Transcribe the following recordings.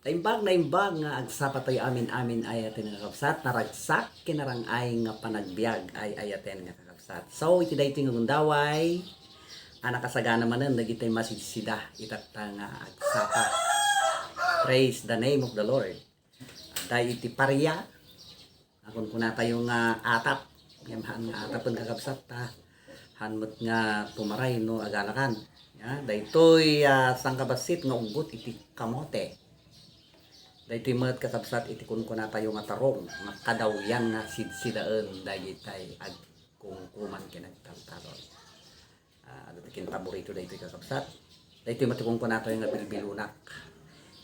Naimbag nga agsapat tayo amin ayaten nga kakabsat, naragsak kinarang ay nga panagbiag ay ayaten nga kakabsat. So iti dayto nga gundaway, nakasagana manen dagiti masidsida itatta nga agsapa. Praise the name of the Lord. Day iti parya, akon kuna tayo nga atap, yamahan nga atapon kakabsat ta. Hanmot nga tumaray no agalakan. Ya, daytoy sangkabasit nga ugot iti kamote. Daytoy met kakabsat iti kunkuna tayo nga tarong nga kadawyan nga sidsidaan dagitay ag kungkuman kinagtaltalon. Kin paborito daytoy kakabsat. Daytoy matikong ko nato nga bilbilunak.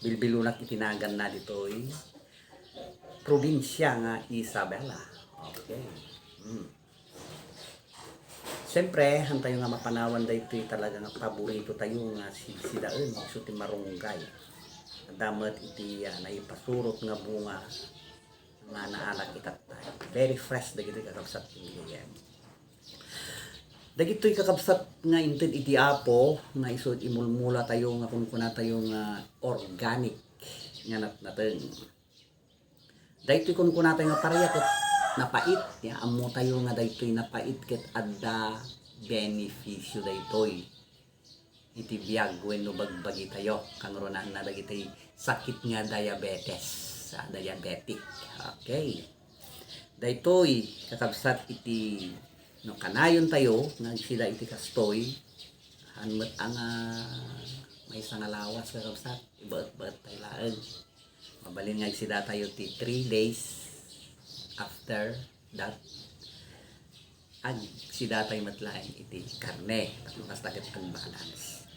Bilbilunak itinagan na ditoy probinsya nga Isabela. Okay. Siyempre, han tayo nga mapanawan daytoy talaga nga paborito tayo nga sidsidaan so ti marunggay. Damat iti naipasurot nga bunga nga naalag itatay. Very fresh dagiti kakabsat ingredient. Dagitoy kakabsat nga inted iti apo nga isod imulmula tayo nga kunkuna tayo nga organic nga naten. Daytoy kunkuna tayo nga pareya ket napait ya ammo tayo nga daytoy napait ket adda benepisyo daytoy. Iti biag wenno bagbagi tayo kangronan na dagiti sakit nga diabetes, diabetic. Okay. Daytoy kakabsat iti no kanayon tayo nga sila iti kastoy hanmet ang may sangalawas kakabsat ibaet-baet tayo laeng. Mabalin nga sila tayo ti 3 days after that ag sida tayo matlaeng iti karne tapos takit ang balance.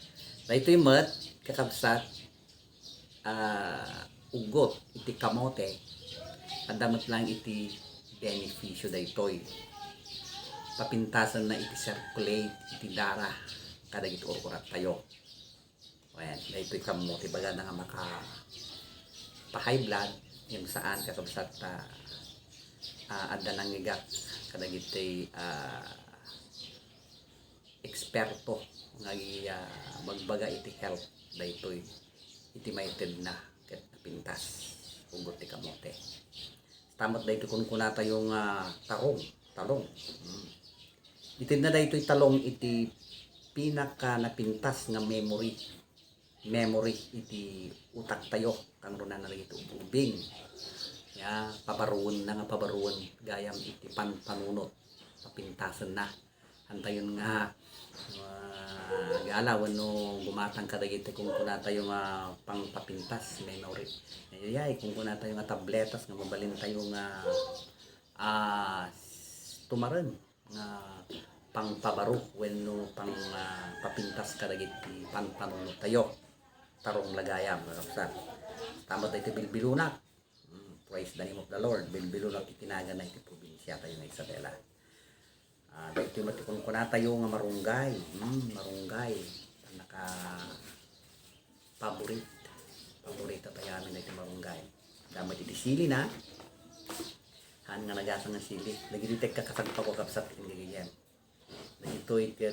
Daytoy met kakabsat ugot iti kamote adamat lang iti benepisyo daytoy papintasan na iti circulate iti dara kadagiti urkurat tayo. Ayan, daytoy kamote baga na nga maka pa high blood yung saan kakabsat adda nangigat kadagiti eksperto nga magbaga iti health daytoy iti maited na ket pintas ugot ti kamote. Tamat daytoy kun kuna tayo nga talong. Ited na daytoy talong iti pinaka napintas nga memory iti utak tayo kangruna na iti ubing. Ya, pabaruon na nga pabaruon gayam iti panunot papintasan na antayon nga gala wano gumatang kadagiti kung kuna tayo nga pangpapintas memory ayay kung kuna tayo nga tabletas nga mabalin tayo nga tumaren nga pangpabaro wenno pang papintas kadagiti panunot tayo tarong lagayam kakabsat. Tama tayo iti bilbilunak. Praise the name of the Lord. Bilbilunak itinagan na iti probinsya tayo ng Isabela. Dito matikon ko na tayo nga marunggay. Marunggay. Naka paborito tayo amin na iti marunggay. Damat iti sili na. Han nga nagasang nga sili. Nagiditek kakasagpa ko kapsat hindi ganyan. Ito iti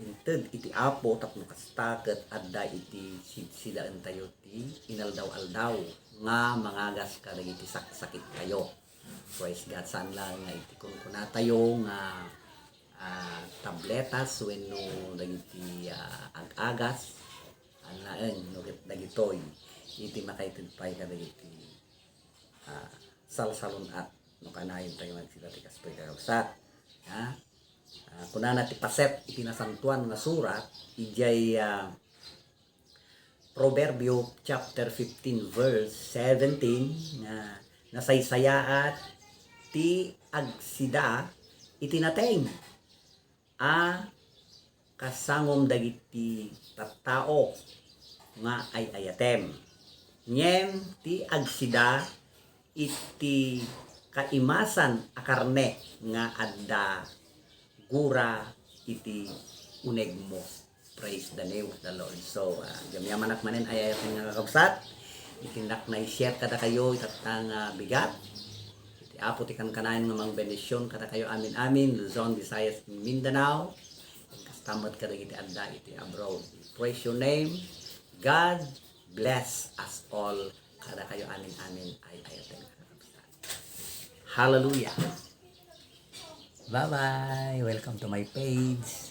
inted iti apo tapno kastaket adda iti sidsidaan tayo ti inaldaw-aldaw nga mangagas kadagiti sakit tayo. Praise God, saan lang nga iti kunkuna tayo nga tabletas wenno dagiti ag-agas anlaeng no ket dagitoy iti makaited pay kadagiti salsalon at no kanayon tayo magsida ti kastoy kakabsat. Ha? Kunana ti paset iti nasantuan nga surat ijay Proverbio chapter 15 verse 17 nga nasaysayaat ti agsida iti nateng kasangom dagiti tattao nga ay ayatem ngem ti agsida iti kaimasan a karne nga adda gura iti uneg mo. Praise the name of the Lord. So, gamyaman manen ay nga kakabsat. Itindak na i-share kada kayo itatang bigat. Iti apo ti kankanayan nga mga benesyon kada kayo amin Luzon, Visayas, Mindanao. Kastamat kada iti adda iti abroad. Praise your name. God bless us all kada kayo anin-anin ay ayaten. Hallelujah. Bye-bye. Welcome to my page.